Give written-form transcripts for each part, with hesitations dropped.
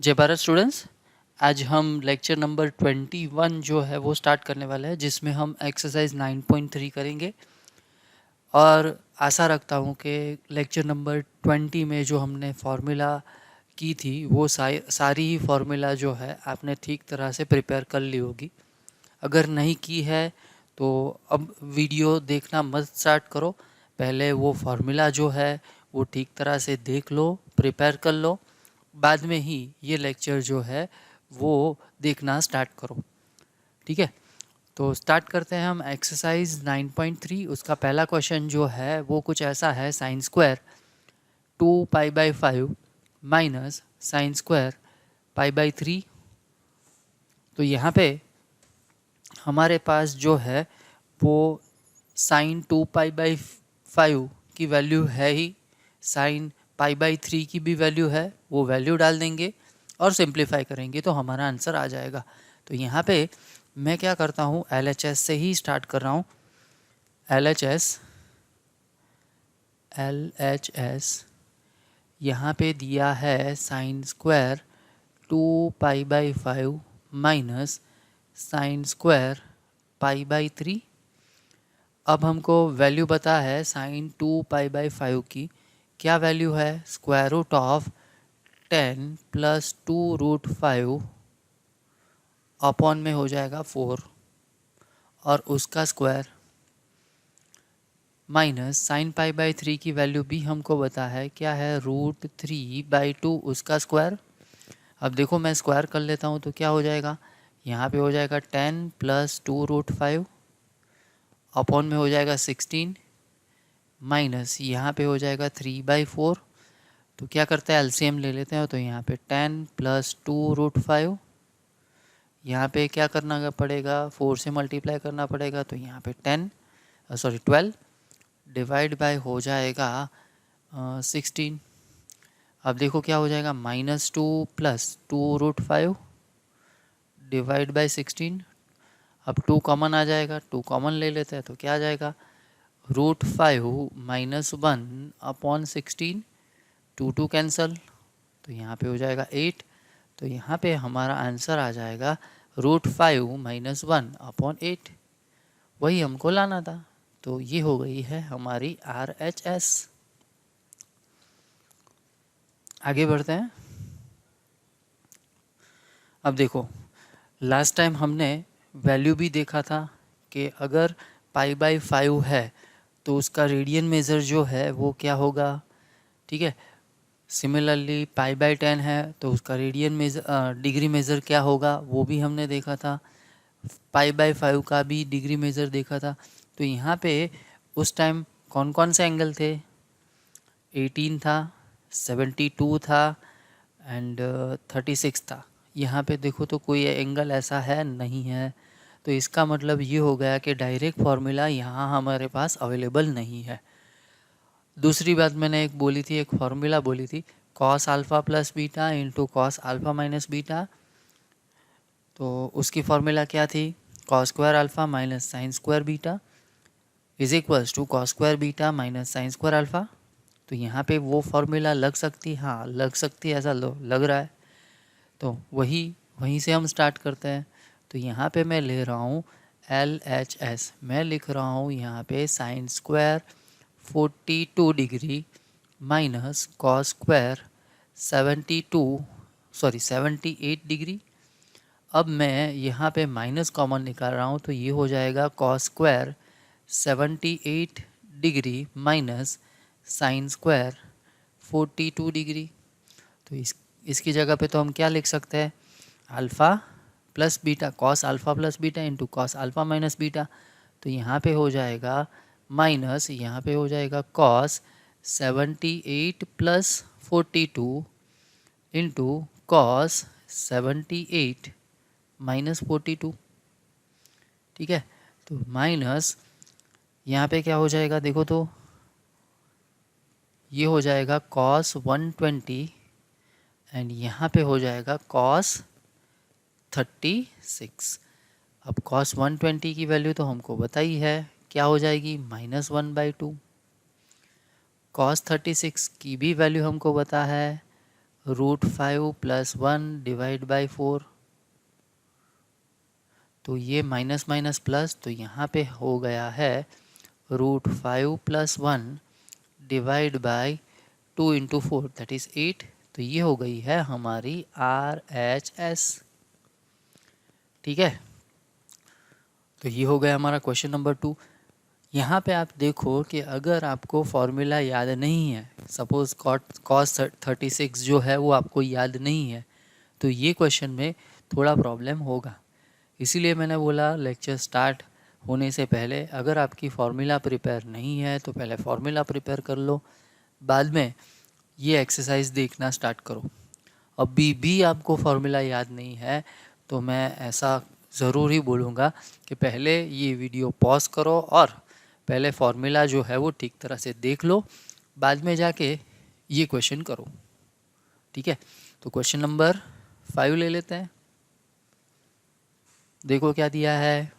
जय भारत स्टूडेंट्स। आज हम लेक्चर नंबर 21 जो है वो स्टार्ट करने वाले हैं, जिसमें हम एक्सरसाइज 9.3 करेंगे। और आशा रखता हूँ कि लेक्चर नंबर 20 में जो हमने फार्मूला की थी वो सारी ही फार्मूला जो है आपने ठीक तरह से प्रिपेयर कर ली होगी। अगर नहीं की है तो अब वीडियो देखना मत स्टार्ट करो, पहले वो फार्मूला जो है वो ठीक तरह से देख लो, प्रिपेयर कर लो, बाद में ही ये लेक्चर जो है वो देखना स्टार्ट करो। ठीक है, तो स्टार्ट करते हैं हम एक्सरसाइज 9.3। उसका पहला क्वेश्चन जो है वो कुछ ऐसा है, sine square 2π/5 minus sine square π/3। तो यहाँ पे हमारे पास जो है वो साइन 2π/5 की वैल्यू है ही, साइन π/3 की भी वैल्यू है, वो वैल्यू डाल देंगे और सिंप्लीफाई करेंगे तो हमारा आंसर आ जाएगा। तो यहाँ पे मैं क्या करता हूँ, LHS से ही स्टार्ट कर रहा हूँ। LHS यहाँ पे दिया है sine square 2π/5 minus sine square π/3। अब हमको वैल्यू पता है साइन 2π/5 की क्या वैल्यू है, square root of 10 plus 2√5 upon में हो जाएगा 4 और उसका स्क्वायर माइनस साइन π/3 की वैल्यू भी हमको पता है क्या है, √3/2 उसका स्क्वायर। अब देखो मैं स्क्वायर कर लेता हूँ तो क्या हो जाएगा, यहाँ पे हो जाएगा 10 प्लस 2√5 अपॉन में हो जाएगा 16 माइनस यहाँ पे हो जाएगा 3/4। तो क्या करते हैं, एलसीएम ले लेते हैं। तो यहाँ पे 10 प्लस 2√5, यहाँ पे क्या करना पड़ेगा, 4 से मल्टीप्लाई करना पड़ेगा। तो यहाँ पे 12 डिवाइड बाय हो जाएगा 16। अब देखो क्या हो जाएगा, -2 प्लस 2√5 डिवाइड बाय 16। अब 2 कॉमन आ जाएगा, 2 कॉमन ले लेते हैं तो क्या आ जाएगा, √5 - 1 अपॉन 16, 2 कैंसल, तो यहाँ पे हो जाएगा 8। तो यहाँ पे हमारा आंसर आ जाएगा √5 - 1 अपॉन 8। वही हमको लाना था। तो ये हो गई है हमारी RHS। आगे बढ़ते हैं। अब देखो लास्ट टाइम हमने वैल्यू भी देखा था कि अगर π/5 है तो उसका रेडियन मेज़र जो है वो क्या होगा। ठीक है, सिमिलरली π/10 है तो उसका रेडियन मेज़र डिग्री मेज़र क्या होगा वो भी हमने देखा था। π/5 का भी डिग्री मेज़र देखा था। तो यहाँ पे उस टाइम कौन कौन से एंगल थे, 18 था, 72 था एंड 36 था। यहाँ पे देखो तो कोई एंगल ऐसा है नहीं है, तो इसका मतलब ये हो गया कि डायरेक्ट फार्मूला यहाँ हमारे पास अवेलेबल नहीं है। दूसरी बात मैंने एक बोली थी, एक फार्मूला बोली थी, cos alpha plus beta into cos alpha minus beta. तो उसकी फार्मूला क्या थी, cos square alpha minus sine square beta is equals to cos square beta minus sine square alpha. तो यहाँ पे वो फार्मूला लग सकती, हाँ लग सकती है, ऐसा लग रहा है। तो वहीं से हम स्टार्ट करते हैं। तो यहाँ पे मैं ले रहा हूँ LHS, मैं लिख रहा हूँ यहाँ पे sine square 42 degree minus cos square 78 degree. अब मैं यहाँ पे माइनस कॉमन निकाल रहा हूँ तो ये हो जाएगा cos square 78 degree minus sine square 42 degree. तो इसकी जगह पे तो हम क्या लिख सकते हैं, alpha plus beta, cos alpha plus beta into cos alpha minus beta. तो यहाँ पे हो जाएगा माइनस, यहाँ पे हो जाएगा cos 78 plus 42 into cos 78 minus 42। ठीक है, तो माइनस यहाँ पे क्या हो जाएगा, देखो तो ये हो जाएगा कॉस 120 एंड यहाँ पे हो जाएगा कॉस 36। अब कॉस 120 की वैल्यू तो हमको बताई है, क्या हो जाएगी, -1/2। कॉस 36 की भी वैल्यू हमको पता है, √5 + 1 डिवाइड बाई 4, तो ये माइनस माइनस प्लस, तो यहाँ पे हो गया है √5 + 1 डिवाइड बाई 2 × 4 दैट इज़ 8। तो ये हो गई है हमारी RHS। ठीक है, तो ये हो गया हमारा क्वेश्चन नंबर 2। यहाँ पे आप देखो कि अगर आपको फॉर्मूला याद नहीं है, सपोज cos 36 जो है वो आपको याद नहीं है, तो ये क्वेश्चन में थोड़ा प्रॉब्लम होगा। इसीलिए मैंने बोला लेक्चर स्टार्ट होने से पहले अगर आपकी फार्मूला प्रिपेयर नहीं है तो पहले फार्मूला प्रिपेयर कर लो, बाद में ये एक्सरसाइज देखना स्टार्ट करो। अभी भी आपको फार्मूला याद नहीं है तो मैं ऐसा ज़रूर ही बोलूँगा कि पहले ये वीडियो पॉज करो और पहले फार्मूला जो है वो ठीक तरह से देख लो, बाद में जाके ये क्वेश्चन करो। ठीक है, तो क्वेश्चन नंबर 5 ले लेते हैं। देखो क्या दिया है,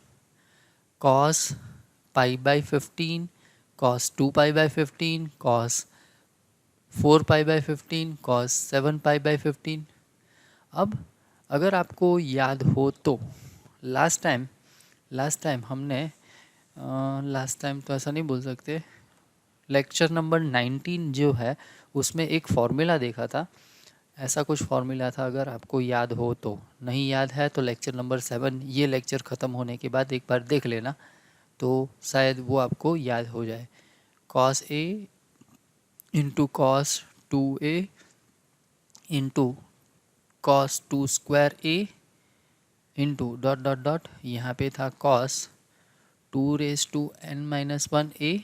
cos π/15, cos 2π/15, cos 4π/15, cos 7π/15। अब अगर आपको याद हो तो लास्ट टाइम हमने लास्ट टाइम तो ऐसा नहीं बोल सकते, लेक्चर नंबर 19 जो है उसमें एक फार्मूला देखा था, ऐसा कुछ फार्मूला था। अगर आपको याद हो तो, नहीं याद है तो लेक्चर नंबर 7 ये लेक्चर ख़त्म होने के बाद एक बार देख लेना तो शायद वो आपको याद हो जाए। cos A × cos 2A × cos 2² A into dot dot dot, यहाँ पे था cos 2⁻n−1 A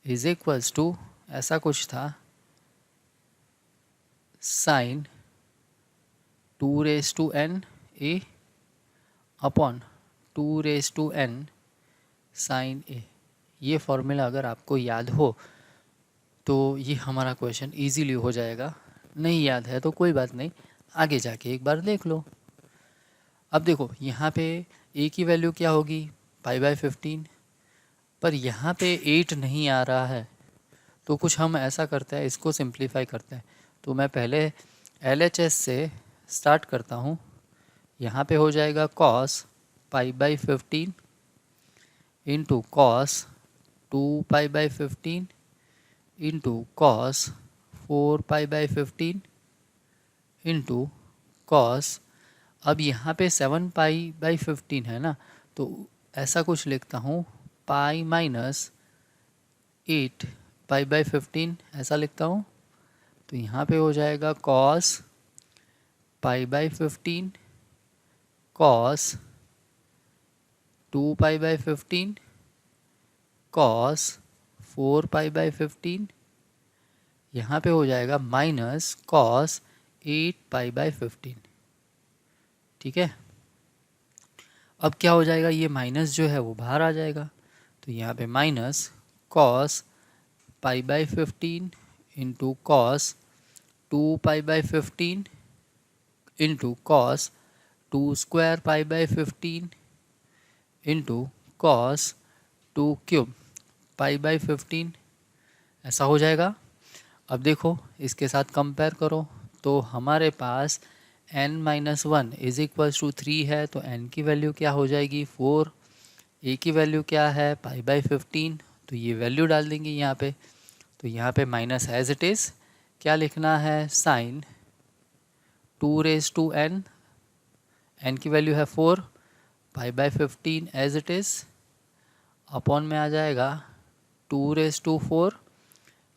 is equals to ऐसा कुछ था sin 2⁻n A upon 2⁻n sin A। ये फॉर्मूला अगर आपको याद हो तो ये हमारा क्वेश्चन इजीली हो जाएगा, नहीं याद है तो कोई बात नहीं, आगे जाके एक बार देख लो। अब देखो यहाँ पे A की वैल्यू क्या होगी π/15, पर यहाँ पे 8 नहीं आ रहा है, तो कुछ हम ऐसा करते हैं, इसको सिंप्लीफाई करते हैं। तो मैं पहले LHS से स्टार्ट करता हूँ। यहाँ पे हो जाएगा cos π/15 into cos 2π/15 into cos 4π/15 into cos, अब यहाँ पे 7π/15 है ना, तो ऐसा कुछ लिखता हूँ π-8π/15 ऐसा लिखता हूँ। तो यहाँ पे हो जाएगा cos π/15 cos 2π/15 cos 4π/15, यहाँ पे हो जाएगा माइनस cos 8π/15। ठीक है, अब क्या हो जाएगा, ये माइनस जो है वो बाहर आ जाएगा, तो यहाँ पे minus cos π/15 into cos 2π/15 into cos 2² π/15 into cos 2³ π/15 ऐसा हो जाएगा। अब देखो इसके साथ कंपेयर करो तो हमारे पास n-1 इज इक्वल्स टू 3 है, तो n की वैल्यू क्या हो जाएगी 4, a की वैल्यू क्या है π/15, तो ये वैल्यू डाल देंगे यहाँ पे। तो यहाँ पे माइनस एज इट इज़ क्या लिखना है, साइन 2⁻n, n की वैल्यू है 4, π/15 एज इट इज़, अपॉन में आ जाएगा 2⁻4,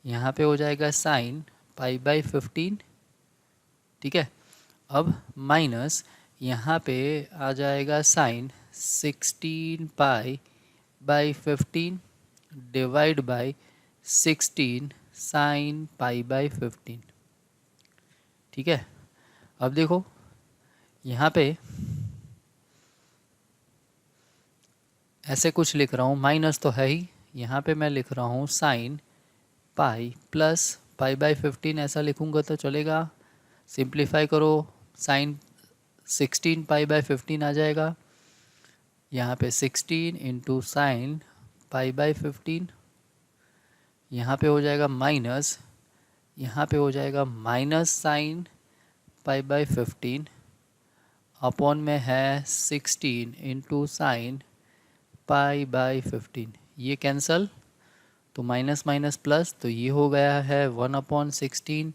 यहाँ पे हो जाएगा साइन π/15। ठीक है, अब माइनस यहाँ पे आ जाएगा साइन 16π/15 डिवाइड बाई 16 साइन π/15। ठीक है, अब देखो यहाँ पे ऐसे कुछ लिख रहा हूँ, माइनस तो है ही, यहाँ पे मैं लिख रहा हूँ साइन पाई प्लस π/15 ऐसा लिखूँगा तो चलेगा। सिंप्लीफाई करो, साइन 16π/15 आ जाएगा, यहाँ पे 16 इंटू साइन π/15, यहाँ पे हो जाएगा माइनस यहाँ पे हो जाएगा माइनस साइन π/15 अपॉन में है 16 इंटू साइन π/15। ये कैंसल, तो माइनस माइनस प्लस, तो ये हो गया है 1/16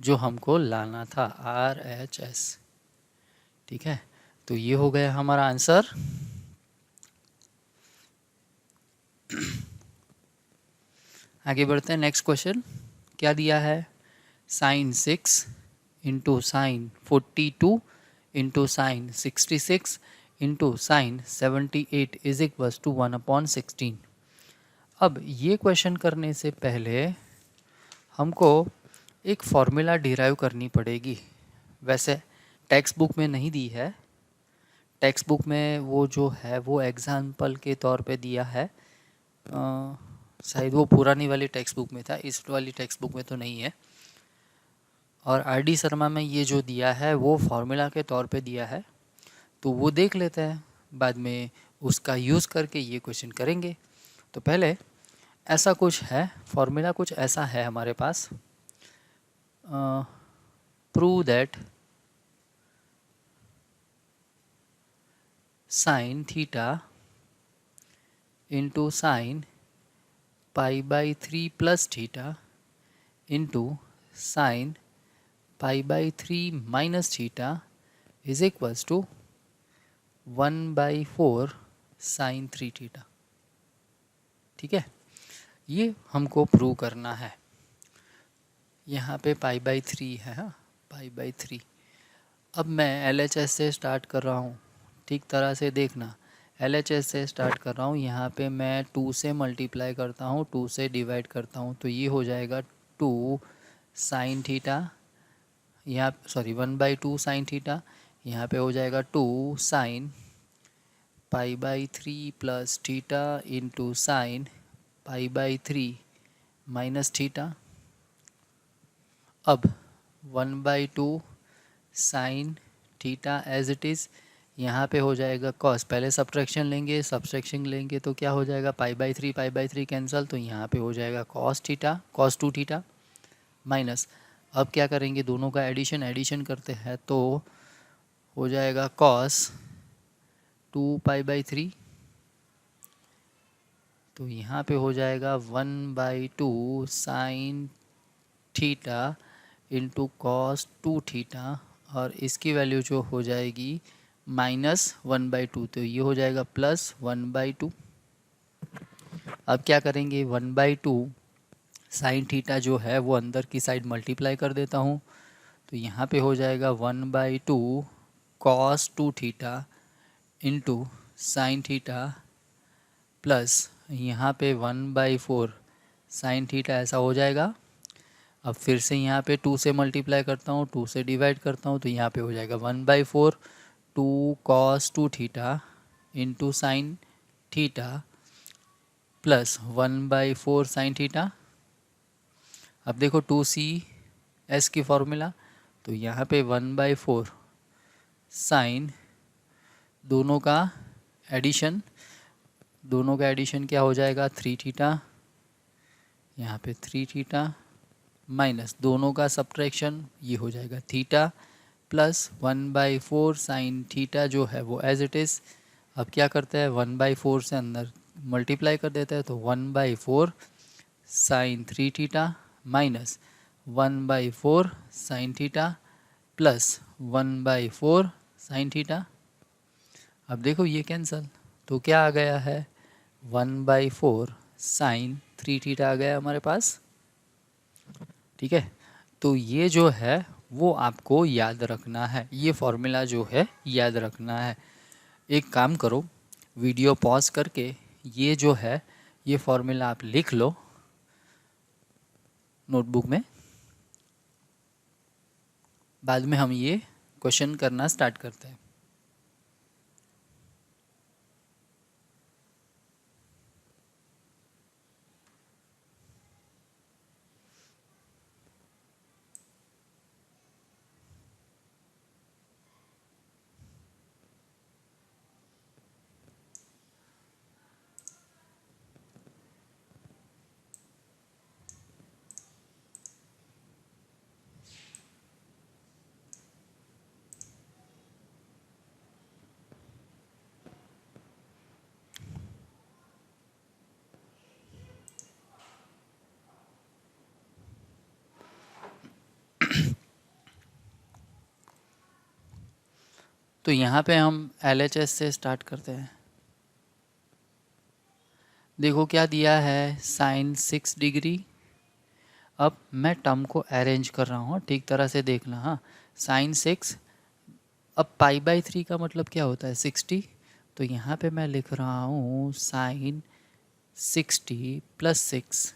जो हमको लाना था, RHS। ठीक है, तो ये हो गया हमारा आंसर। आगे बढ़ते हैं, नेक्स्ट क्वेश्चन क्या दिया है, sine 6 into sine 42 into sine 66 into sine 78 is equals to 1/16। अब ये क्वेश्चन करने से पहले हमको एक फॉर्मूला डिराइव करनी पड़ेगी। वैसे टेक्स्ट बुक में नहीं दी है, टेक्स्ट बुक में वो जो है वो एग्जाम्पल के तौर पे दिया है, शायद वो पुरानी वाली टेक्स्ट बुक में था, इस वाली टेक्स्ट बुक में तो नहीं है। और RD शर्मा में ये जो दिया है वो फॉर्मूला के तौर पे दिया है, तो वो देख लेते हैं, बाद में उसका यूज़ करके ये क्वेश्चन करेंगे। तो पहले ऐसा कुछ है, फॉर्मूला कुछ ऐसा है हमारे पास, prove that sine theta into sine π/3 plus theta into sine π/3 minus theta is equals to 1/4 sine 3 theta. ठीक है, ये हमको प्रूव करना है। यहाँ पे π/3 है, हाँ π/3। अब मैं LHS से स्टार्ट कर रहा हूँ, ठीक तरह से देखना, LHS से स्टार्ट कर रहा हूँ। यहाँ पे मैं 2 से मल्टीप्लाई करता हूँ, 2 से डिवाइड करता हूँ, तो ये हो जाएगा 2 साइन थीटा, यहाँ सॉरी 1/2 साइन थीटा, यहाँ पे हो जाएगा 2 sine π/3 plus theta into sine π/3 minus theta. अब 1/2 sine theta as it is, यहाँ पे हो जाएगा कॉस, पहले सब्ट्रैक्शन लेंगे, सब्ट्रैक्शन लेंगे तो क्या हो जाएगा, π/3 कैंसिल, तो यहाँ पे हो जाएगा cos theta, cos 2 theta minus, अब क्या करेंगे, दोनों का एडिशन करते हैं तो हो जाएगा कॉस 2π/3, तो यहाँ पे हो जाएगा 1/2 sine theta into cos 2 theta, और इसकी वैल्यू जो हो जाएगी -1/2, तो ये हो जाएगा +1/2। अब क्या करेंगे, 1/2 साइन थीटा जो है वो अंदर की साइड मल्टीप्लाई कर देता हूँ, तो यहाँ पे हो जाएगा 1/2 cos 2 theta into sign theta plus यहाँ पे 1/4 साइन थीटा, ऐसा हो जाएगा। अब फिर से यहाँ पे 2 से मल्टीप्लाई करता हूँ, 2 से डिवाइड करता हूँ, तो यहाँ पे हो जाएगा 1/4 2 cos 2 theta into sign theta plus 1/4 sine theta. अब देखो 2CS की फॉर्मूला, तो यहाँ पे 1/4 साइन, दोनों का एडिशन क्या हो जाएगा, 3 थीटा, यहाँ पे 3 थीटा माइनस दोनों का सब्ट्रैक्शन, ये हो जाएगा थीटा प्लस 1/4 साइन थीटा जो है वो एज इट इज़। अब क्या करते हैं, 1/4 से अंदर मल्टीप्लाई कर देते हैं, तो 1/4 sine 3 theta minus 1/4 sine theta plus 1/4 sine theta. अब देखो ये कैंसल, तो क्या आ गया है, 1/4 साइन 3 थीटा आ गया हमारे पास। ठीक है, तो ये जो है वो आपको याद रखना है, ये फॉर्मूला जो है याद रखना है। एक काम करो, वीडियो पॉज करके ये जो है ये फॉर्मूला आप लिख लो नोटबुक में, बाद में हम ये क्वेश्चन करना स्टार्ट करते हैं। तो यहाँ पे हम LHS से स्टार्ट करते हैं। देखो क्या दिया है, साइन 6 डिग्री। अब मैं टर्म को अरेंज कर रहा हूँ, ठीक तरह से देखना। हाँ, साइन 6, अब पाई/3 का मतलब क्या होता है, 60। तो यहाँ पे मैं लिख रहा हूँ साइन 60 + 6,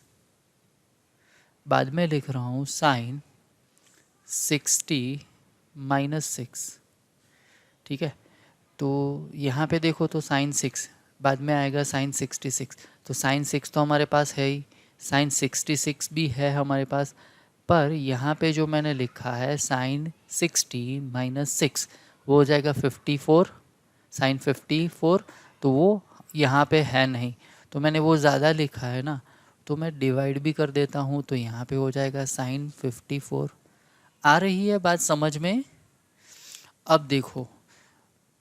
बाद में लिख रहा हूँ साइन 60 - 6। ठीक है, तो यहाँ पे देखो तो साइन 6, बाद में आएगा साइन 66। तो साइन 6 तो हमारे पास है ही, साइन 66 भी है हमारे पास, पर यहाँ पे जो मैंने लिखा है साइन 60 - 6 वो हो जाएगा 54, साइन 54। तो वो यहाँ पे है नहीं, तो मैंने वो ज़्यादा लिखा है ना, तो मैं डिवाइड भी कर देता हूँ, तो यहाँ पे हो जाएगा साइन 54। आ रही है बात समझ में? अब देखो,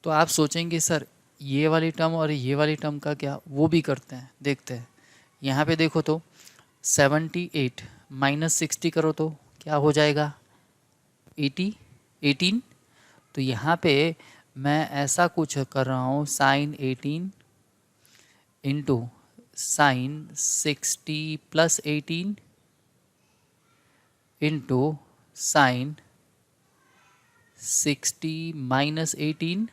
तो आप सोचेंगे सर ये वाली टर्म और ये वाली टर्म का क्या, वो भी करते हैं, देखते हैं। यहाँ पे देखो तो 78 - 60 करो तो क्या हो जाएगा, 18। तो यहाँ पे मैं ऐसा कुछ कर रहा हूँ, sine 18 into sine 60 + 18 into sine 60 - 18।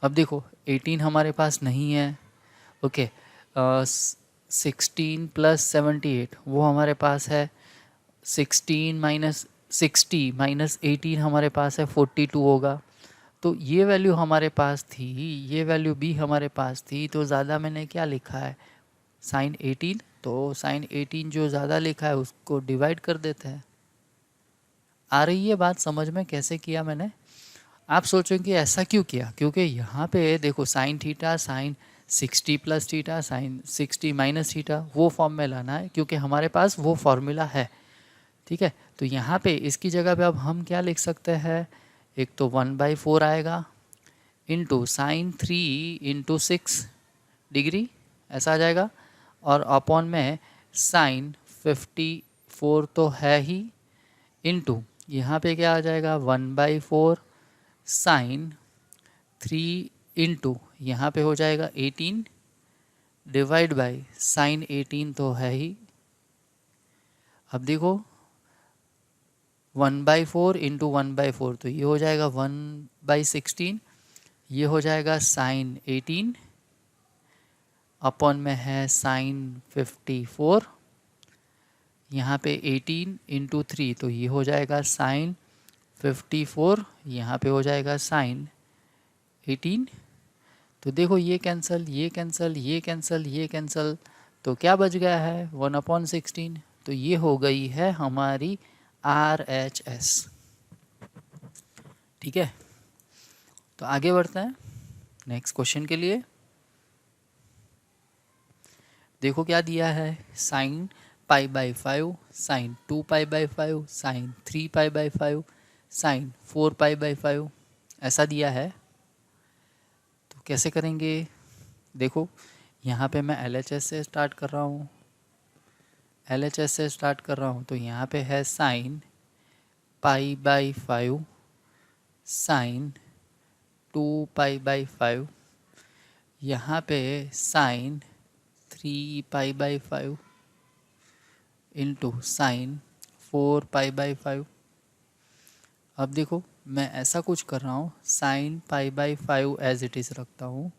अब देखो 18 हमारे पास नहीं है, ओके। 16 + 78 वो हमारे पास है, 16 - 60 - 18 हमारे पास है, 42 होगा। तो ये वैल्यू हमारे पास थी, ये वैल्यू भी हमारे पास थी, तो ज़्यादा मैंने क्या लिखा है, साइन 18। तो साइन 18 जो ज़्यादा लिखा है उसको डिवाइड कर देते हैं। आ रही है बात समझ में कैसे किया मैंने? आप सोचेंगे ऐसा क्यों किया, क्योंकि यहाँ पे देखो sine theta, sine 60 + theta, sine 60 - theta, वो फॉर्म में लाना है, क्योंकि हमारे पास वो फॉर्मूला है। ठीक है, तो यहाँ पे इसकी जगह पे अब हम क्या लिख सकते हैं, एक तो 1/4 आएगा इंटू साइन 3 × 6 डिग्री, ऐसा आ जाएगा, और अपॉन में साइन 54 तो है ही, इंटू यहाँ पे क्या आ जाएगा, 1/4 साइन 3 इंटू यहाँ पे हो जाएगा 18 डिवाइड बाई साइन 18 तो है ही। अब देखो 1/4 इंटू 1/4 तो ये हो जाएगा 1/16, ये हो जाएगा साइन 18 अपॉन में है साइन 54, यहाँ पे 18 इंटू 3 तो ये हो जाएगा साइन 54, यहाँ पे हो जाएगा साइन 18। तो देखो ये कैंसल, ये कैंसल, ये कैंसल, ये कैंसल, तो क्या बच गया है, 1/16। तो ये हो गई है हमारी RHS। ठीक है, तो आगे बढ़ते हैं नेक्स्ट क्वेश्चन के लिए। देखो क्या दिया है, साइन π/5, साइन 2π/5, साइन 3π/5, साइन 4π/5 ऐसा दिया है। तो कैसे करेंगे, देखो यहाँ पे मैं LHS से स्टार्ट कर रहा हूँ, LHS से स्टार्ट कर रहा हूँ, तो यहाँ पे है साइन π/5, साइन 2π/5, यहाँ पे साइन 3π/5 इंटू साइन 4π/5। अब देखो मैं ऐसा कुछ कर रहा हूँ, साइन π/5 एज इट इज़ रखता हूँ,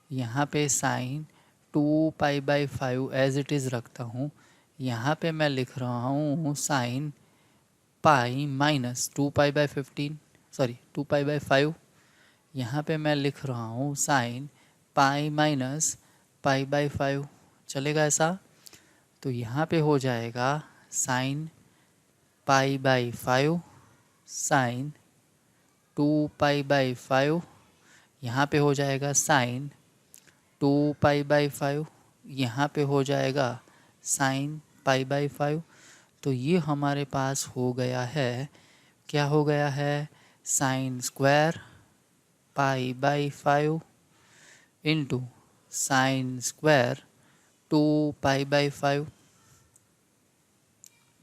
यहाँ पे साइन 2π/5 एज इट इज़ रखता हूँ, यहाँ पे मैं लिख रहा हूँ साइन पाई माइनस 2π/15, सॉरी 2π/5, यहाँ पे मैं लिख रहा हूँ साइन पाई माइनस π/5, चलेगा ऐसा? तो यहाँ पे हो जाएगा साइन π/5 साइन 2π/5, यहाँ पे हो जाएगा साइन 2π/5, यहाँ पे हो जाएगा साइन π/5। तो ये हमारे पास हो गया है, क्या हो गया है, sine square π/5 into sine square 2π/5।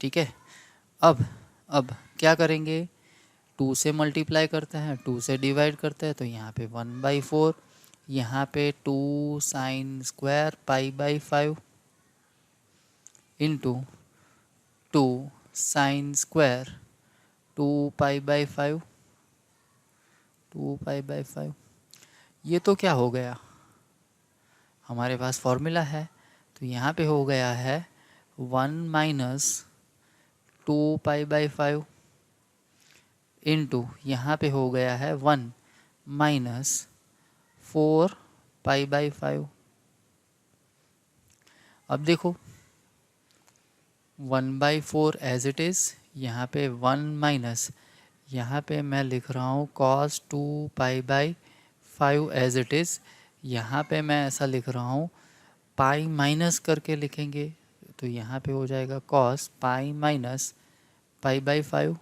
ठीक है, अब क्या करेंगे, 2 से मल्टीप्लाई करते हैं, 2 से डिवाइड करते हैं, तो यहाँ पे 1/4, यहाँ पे 2 sine square π/5 into 2 sine square 2π/5, 2π/5। ये तो क्या हो गया, हमारे पास फॉर्मूला है, तो यहाँ पे हो गया है 1 माइनस 2π/5 इंटू यहाँ पे हो गया है 1 माइनस 4π/5। अब देखो 1/4 एज इट इज़, यहाँ पे 1 माइनस, यहाँ पे मैं लिख रहा हूँ cos 2π/5 एज इट इज़, यहाँ पे मैं ऐसा लिख रहा हूँ पाई माइनस करके लिखेंगे, तो यहाँ पे हो जाएगा cos पाई माइनस π/5,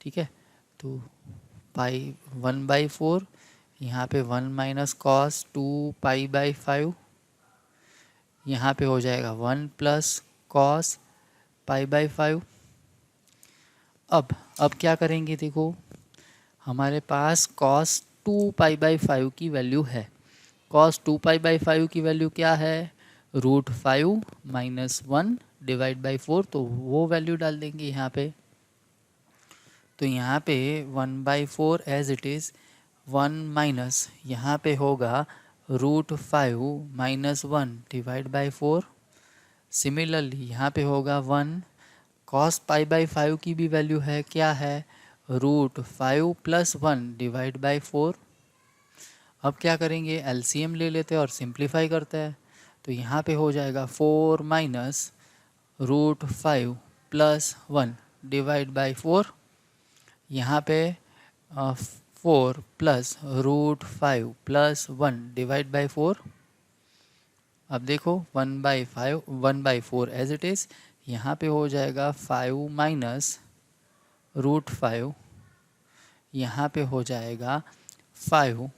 ठीक है। तो पाई 1/4, यहाँ पे 1 माइनस cos 2π/5, यहाँ पे हो जाएगा 1 प्लस cos π/5। अब क्या करेंगे, देखो हमारे पास cos 2π/5 की वैल्यू है। cos 2π/5 की वैल्यू क्या है, √5 माइनस 1 डिवाइड बाई 4, तो वो वैल्यू डाल देंगे यहाँ पे। तो यहाँ पे 1/4 एज इट इज़, 1 माइनस यहाँ पे होगा √5 माइनस 1 डिवाइड बाई 4। सिमिलरली यहाँ पे होगा 1, cos π/5 की भी वैल्यू है, क्या है, √5 प्लस 1 डिवाइड बाई 4। अब क्या करेंगे, एलसीएम ले लेते हैं और सिंप्लीफाई करते हैं, तो यहाँ पे हो जाएगा 4 माइनस √5 प्लस 1 डिवाइड बाई 4, यहाँ पे 4 प्लस √5 प्लस 1 डिवाइड बाई 4। अब देखो 1/4 एज इट इज़, यहाँ पे हो जाएगा 5 माइनस √5, यहाँ पे हो जाएगा 5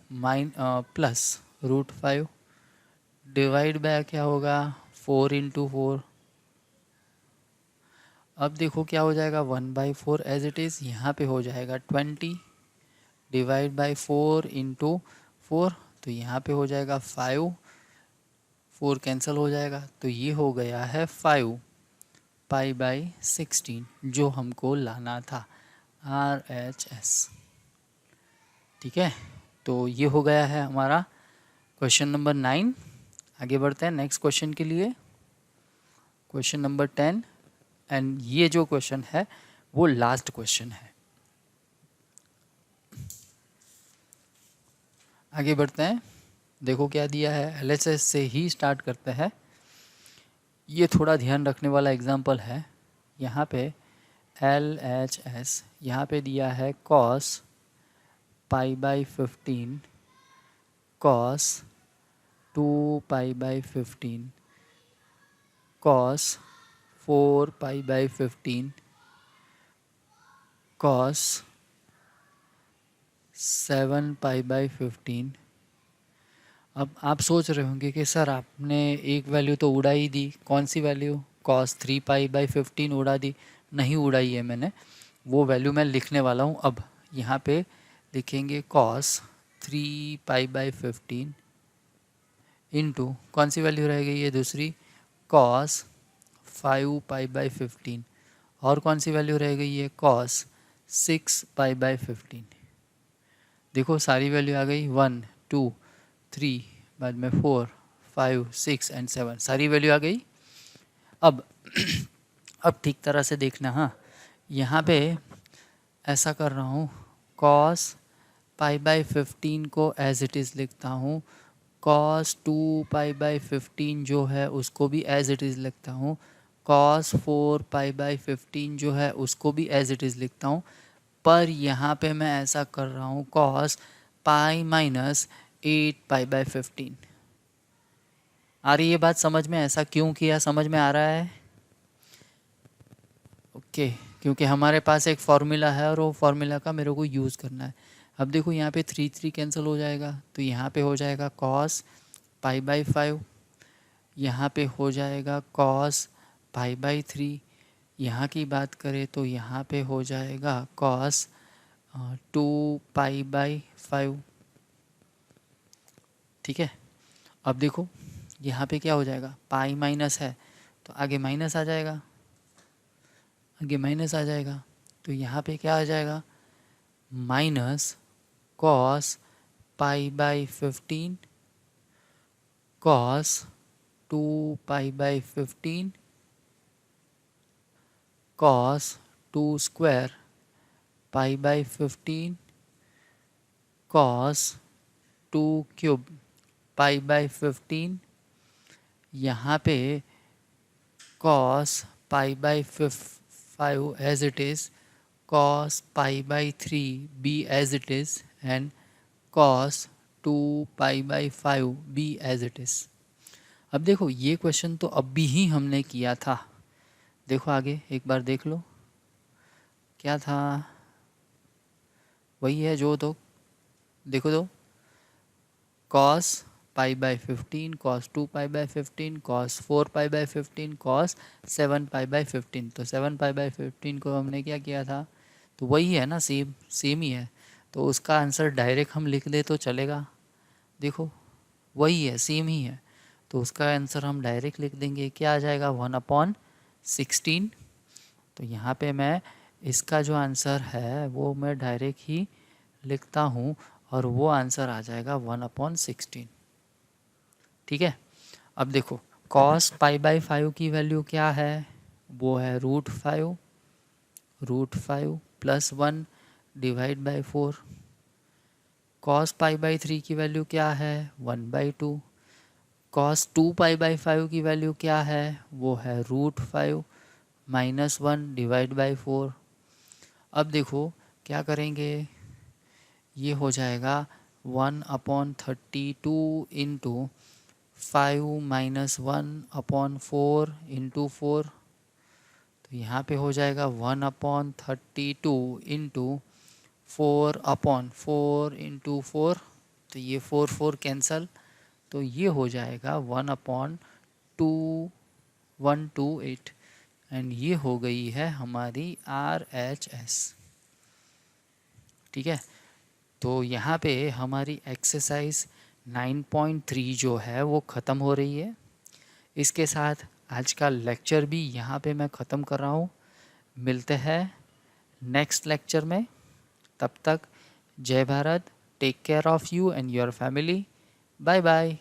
प्लस √5 डिवाइड बाय क्या होगा 4 इंटू 4। अब देखो क्या हो जाएगा 1/4 एज इट इज़, यहाँ पे हो जाएगा 20 डिवाइड बाई 4 इंटू 4, तो यहाँ पे हो जाएगा 5, 4 कैंसिल हो जाएगा, तो ये हो गया है 5π/16 जो हमको लाना था, RHS, ठीक है। तो ये हो गया है हमारा क्वेश्चन नंबर 9। आगे बढ़ते हैं नेक्स्ट क्वेश्चन के लिए, क्वेश्चन नंबर 10, एंड ये जो क्वेश्चन है वो लास्ट क्वेश्चन है। आगे बढ़ते हैं, देखो क्या दिया है, LHS से ही स्टार्ट करते हैं। ये थोड़ा ध्यान रखने वाला एग्जाम्पल है, यहाँ पे LHS, यहाँ पे दिया है cos π/15, cos 2π/15, cos 4π/15, cos 7π/15। अब आप सोच रहे होंगे कि सर आपने एक वैल्यू तो उड़ा ही दी, कौन सी वैल्यू, cos 3π/15 उड़ा दी। नहीं उड़ाई है मैंने, वो वैल्यू मैं लिखने वाला हूँ। अब यहाँ पे लिखेंगे cos 3π/15 इंटू कौन सी वैल्यू रह गई है दूसरी, cos 5π/15, और कौन सी वैल्यू रह गई है cos 6π/15। देखो सारी वैल्यू आ गई, 1 2 3, बाद में 4 5 6 एंड 7, सारी वैल्यू आ गई। अब ठीक तरह से देखना, हाँ यहाँ पे ऐसा कर रहा हूँ, cos π/15 को एज इट इज़ लिखता हूँ, cos 2π/15 जो है उसको भी एज इट इज़ लिखता हूँ, cos 4π/15 जो है उसको भी एज इट इज़ लिखता हूँ। पर यहाँ पे मैं ऐसा कर रहा हूँ cos पाई माइनस 8π/15। आ रही है बात समझ में, ऐसा क्यों किया, समझ में आ रहा है, ओके। क्योंकि हमारे पास एक फॉर्मूला है और वो फॉर्मूला का मेरे को यूज़ करना है। अब देखो यहाँ पे 3 कैंसिल हो जाएगा, तो यहाँ पे हो जाएगा cos π/5, यहाँ पे हो जाएगा cos π/3, यहाँ की बात करें तो यहाँ पे हो जाएगा cos 2π/5। ठीक है, अब देखो यहाँ पे क्या हो जाएगा, पाई माइनस है तो आगे माइनस आ जाएगा, आगे माइनस आ जाएगा, तो यहाँ पे क्या आ जाएगा, minus cos π/15 cos 2π/15 cos 2² π/15 cos 2³ π/15। यहाँ पे cos π/5 as it is, cos π/3 be as it is, and cos 2π/5 be as it is। अब देखो ये क्वेश्चन तो अभी ही हमने किया था, देखो आगे एक बार देख लो क्या था, वही है जो, तो देखो तो cos π/15 cos 2π/15 cos 4π/15 cos 7π/15, तो 7π/15 को हमने क्या किया था, तो वही है ना, सेम सेम ही है, तो उसका आंसर डायरेक्ट हम लिख दे तो चलेगा, देखो वही है, सेम ही है, तो उसका आंसर हम डायरेक्ट लिख देंगे, क्या आ जाएगा 1/16। तो यहाँ पे मैं इसका जो आंसर है वो मैं डायरेक्ट ही लिखता हूँ और वो आंसर आ जाएगा 1/16। ठीक है, अब देखो cos π/5 की वैल्यू क्या है, वो है √5 प्लस 1 डिवाइड बाई 4। cos π/3 की वैल्यू क्या है 1/2। cos 2π/5 की वैल्यू क्या है, वो है √5 माइनस 1 डिवाइड बाई 4। अब देखो क्या करेंगे, ये हो जाएगा 1/32 इंटू 5 माइनस 1/4 इंटू 4, तो यहाँ पे हो जाएगा 1/32 इंटू 4/4 इंटू 4, तो ये 4 कैंसल, तो ये हो जाएगा 1/2128, एंड ये हो गई है हमारी RHS। ठीक है, तो यहाँ पे हमारी एक्सरसाइज 9.3 जो है वो ख़त्म हो रही है। इसके साथ आज का लेक्चर भी यहाँ पे मैं ख़त्म कर रहा हूँ। मिलते हैं नेक्स्ट लेक्चर में, तब तक जय Bharat, take care of you and your family, bye bye.